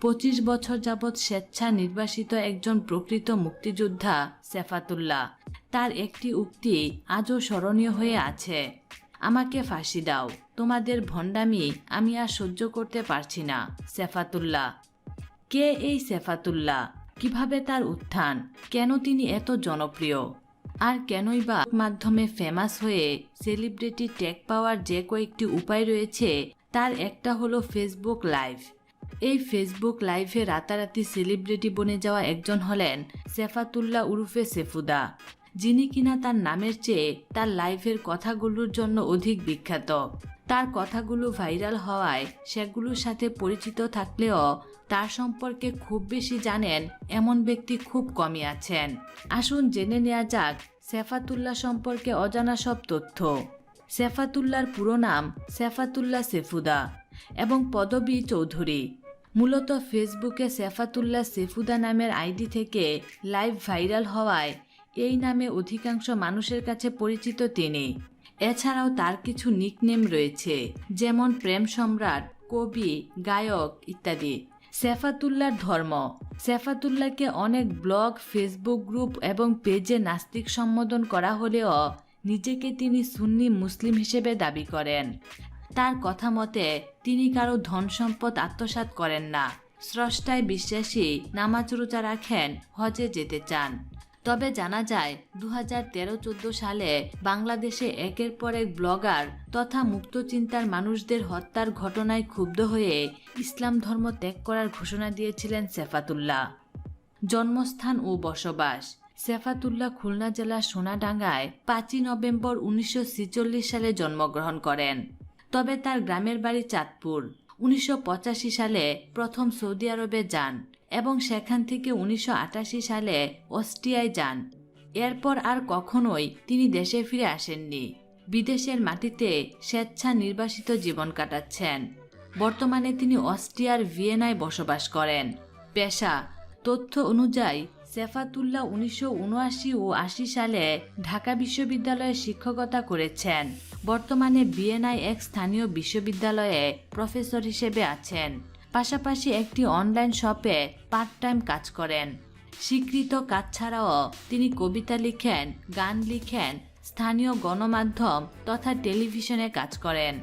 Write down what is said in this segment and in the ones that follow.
25 বছর যাবৎ স্বেচ্ছা নির্বাসিত একজন প্রকৃত মুক্তিযোদ্ধা সেফাতুল্লাহ। তার একটি উক্তি আজও স্মরণীয় হয়ে আছে, আমাকে ফাঁসি দাও, তোমাদের ভণ্ডামি আমি আর সহ্য করতে পারছি না। সেফাতুল্লাহ। কে এই সেফাতুল্লাহ? কিভাবে তার উত্থান? কেন তিনি এত জনপ্রিয়? আর কেনই বা মাধ্যমে ফেমাস হয়ে সেলিব্রিটি ট্যাগ পাওয়ার যে কয়েকটি উপায় রয়েছে, তার একটা হলো ফেসবুক লাইভ। এই ফেসবুক লাইভে রাতারাতি সেলিব্রিটি বনে যাওয়া একজন হলেন সেফাতুল্লাহ উরুফে সেফুদা, যিনি কিনা তার নামের চেয়ে তার লাইভের কথাগুলোর জন্য অধিক বিখ্যাত। তার কথাগুলো ভাইরাল হওয়ায় সেগুলোর সাথে পরিচিত থাকলেও তার সম্পর্কে খুব বেশি জানেন এমন ব্যক্তি খুব কমই আছেন। আসুন জেনে নেওয়া যাক সেফাতুল্লাহ সম্পর্কে অজানা সব তথ্য। সেফাতুল্লাহর পুরো নাম সেফাতুল্লাহ সেফুদা এবং পদবী চৌধুরী। মূলত ফেসবুকে সেফাতুল্লাহ সেফুদা নামের আইডি থেকে লাইভ ভাইরাল হওয়ায় এই নামে অধিকাংশ মানুষের কাছে পরিচিত তিনি। এছাড়াও তার কিছু নিকনেম রয়েছে, যেমন প্রেম সম্রাট, কবি, গায়ক ইত্যাদি। সেফাতুল্লাহর ধর্ম। সেফাতুল্লাহকে অনেক ব্লগ, ফেসবুক গ্রুপ এবং পেজে নাস্তিক সম্বোধন করা হলেও নিজেকে তিনি সুন্নি মুসলিম হিসেবে দাবি করেন। তার কথা মতে তিনি কারো ধন সম্পদ আত্মসাৎ করেন না, স্রষ্টায় বিশ্বাসী, নামাজ রোজা রাখেন, হজে যেতে চান। তবে জানা যায় 2013-14 সালে বাংলাদেশে একের পর এক ব্লগার তথা মুক্তচিন্তার মানুষদের হত্যার ঘটনায় ক্ষুব্ধ হয়ে ইসলাম ধর্ম ত্যাগ করার ঘোষণা দিয়েছিলেন সেফাতুল্লাহ। জন্মস্থান ও বসবাস। সেফাতুল্লাহ খুলনা জেলার সোনাডাঙ্গায় 5 নভেম্বর 1946 সালে জন্মগ্রহণ করেন। তবে তার গ্রামের বাড়ি চাঁদপুর। 1985 সালে প্রথম সৌদি আরবে যান এবং সেখান থেকে 1988 সালে অস্ট্রিয়ায় যান। এরপর আর কখনোই তিনি দেশে ফিরে আসেননি। বিদেশের মাটিতে স্বেচ্ছা নির্বাসিত জীবন কাটাচ্ছেন। বর্তমানে তিনি অস্ট্রিয়ার ভিয়েনায় বসবাস করেন। পেশা। তথ্য অনুযায়ী সেফাতুল্লাহ 1979 ও 80 সালে ঢাকা বিশ্ববিদ্যালয়ে শিক্ষকতা করেছেন। বর্তমানে ভিয়েনায় এক স্থানীয় বিশ্ববিদ্যালয়ে প্রফেসর হিসেবে আছেন। পাশাপাশি একটি অনলাইন শপে পার্ট টাইম কাজ করেন। স্বীকৃত কাজ ছাড়াও তিনি কবিতা লিখেন, গান লিখেন, স্থানীয় গণমাধ্যম তথা টেলিভিশনে কাজ করেন।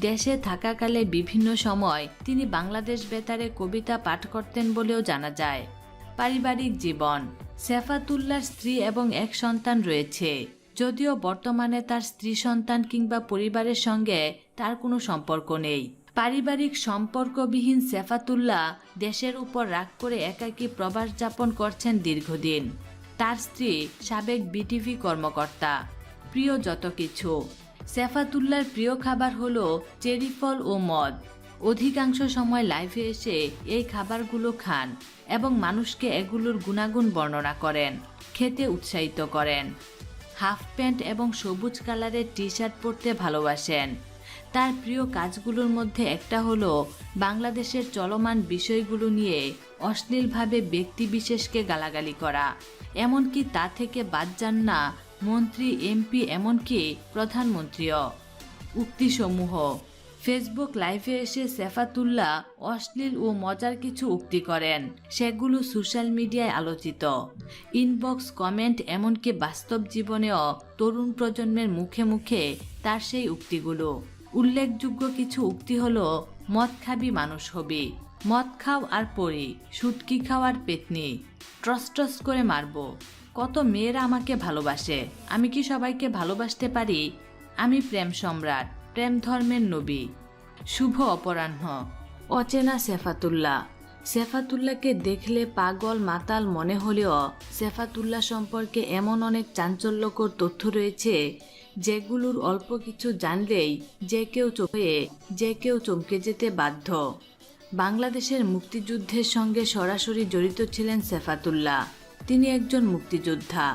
দেশে থাকাকালে বিভিন্ন সময় তিনি বাংলাদেশ বেতারে কবিতা পাঠ করতেন বলেও জানা যায়। পারিবারিক জীবন। সেফাতুল্লাহর স্ত্রী এবং এক সন্তান রয়েছে, যদিও বর্তমানে তার স্ত্রী সন্তান কিংবা পরিবারের সঙ্গে তার কোনো সম্পর্ক নেই। পারিবারিক সম্পর্কবিহীন সেফাতুল্লাহ দেশের উপর রাগ করে একাকী প্রবাস যাপন করছেন দীর্ঘদিন। তার স্ত্রী সাবেক বিটিভি কর্মকর্তা। প্রিয় যত কিছু। সেফাতুল্লাহর প্রিয় খাবার হলো চেরি ফল ও মদ। অধিকাংশ সময় লাইভে এসে এই খাবারগুলো খান এবং মানুষকে এগুলোর গুণাগুণ বর্ণনা করেন, খেতে উৎসাহিত করেন। হাফ প্যান্ট এবং সবুজ কালারের টি শার্ট পরতে ভালোবাসেন। তার প্রিয় কাজগুলোর মধ্যে একটা হলো বাংলাদেশের চলমান বিষয়গুলো নিয়ে অশ্লীলভাবে ব্যক্তিবিশেষকে গালাগালি করা। এমনকি তা থেকে বাদ যান না মন্ত্রী, এমপি, এমনকি প্রধানমন্ত্রীও। উক্তিসমূহ। ফেসবুক লাইভে এসে সেফাতুল্লাহ অশ্লীল ও মজার কিছু উক্তি করেন, সেগুলো সোশ্যাল মিডিয়ায় আলোচিত। ইনবক্স, কমেন্ট, এমনকি বাস্তব জীবনেও তরুণ প্রজন্মের মুখে মুখে তার সেই উক্তিগুলো। উল্লেখযোগ্য কিছু উক্তি হলো, মদ খাবি মানুষ হবি, মদ খাও আর পড়ি, শুটকি খাওয়ার পেতনি, ট্রস করে মারবো, কত মেয়েরা আমাকে ভালোবাসে, আমি কি সবাইকে ভালোবাসতে পারি, আমি প্রেম সম্রাট, প্রেম ধর্মের নবী। শুভ অপরাহ্ন। অচেনা সেফাতুল্লাহ। সেফাতুল্লাহকে দেখলে পাগল মাতাল মনে হলেও সেফাতুল্লাহ সম্পর্কে এমন অনেক চাঞ্চল্যকর তথ্য রয়েছে যেগুলোর অল্প কিছু জানলেই যে কেউ চমকে যেতে বাধ্য। বাংলাদেশের মুক্তিযুদ্ধের সঙ্গে সরাসরি জড়িত ছিলেন সেফাতুল্লাহ। তিনি একজন মুক্তিযোদ্ধা।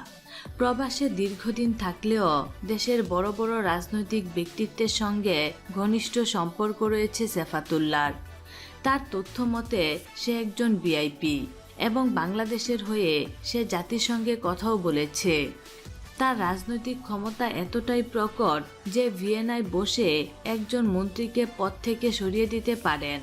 প্রবাসে দীর্ঘদিন থাকলেও দেশের বড় বড় রাজনৈতিক ব্যক্তিত্বের সঙ্গে ঘনিষ্ঠ সম্পর্ক রয়েছে সেফাতুল্লাহর। তার তথ্য মতে সে একজন ভিআইপি এবং বাংলাদেশের হয়ে সে জাতিসংঘে কথাও বলেছে। তার রাজনৈতিক ক্ষমতা এতটাই প্রকট যে ভিয়েনায় বসে একজন মন্ত্রীকে পদ থেকে সরিয়ে দিতে পারেন।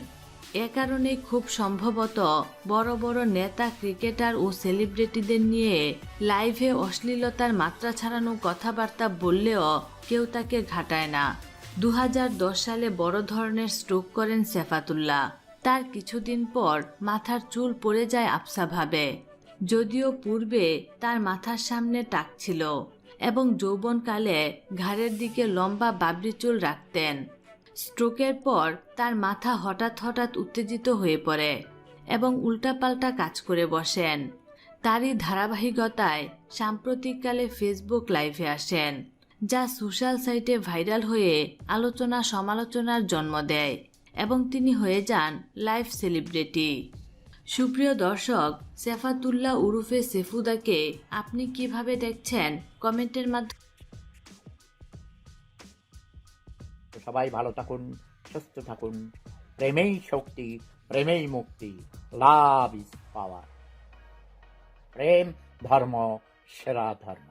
এ কারণে খুব সম্ভবত বড় বড় নেতা, ক্রিকেটার ও সেলিব্রিটিদের নিয়ে লাইভে অশ্লীলতার মাত্রা ছাড়ানো কথাবার্তা বললেও কেউ তাকে ঘাটায় না। 2010 সালে বড় ধরনের স্ট্রোক করেন সেফাতুল্লাহ। তার কিছুদিন পর মাথার চুল পড়ে যায় আবছাভাবে। যদিও পূর্বে তার মাথার সামনে টাক ছিল এবং যৌবনকালে ঘাড়ের দিকে লম্বা বাবরি চুল রাখতেন। স্ট্রোকের পর তার মাথা হঠাৎ হঠাৎ উত্তেজিত হয়ে পড়ে এবং উল্টাপাল্টা কাজ করে বসেন। তারই ধারাবাহিকতায় সাম্প্রতিককালে ফেসবুক লাইভে আসেন, যা সোশ্যাল সাইটে ভাইরাল হয়ে আলোচনা সমালোচনার জন্ম দেয় এবং তিনি হয়ে যান লাইভ সেলিব্রিটি। সুপ্রিয় দর্শক, সেফাতুল্লাহ উরুফে সেফুদাকে আপনি কিভাবে দেখছেন কমেন্টের মাধ্যমে। সবাই ভালো থাকুন, সুস্থ থাকুন। প্রেমেই শক্তি, প্রেমেই মুক্তি। Love is power. প্রেম ধর্ম, সেরা ধর্ম।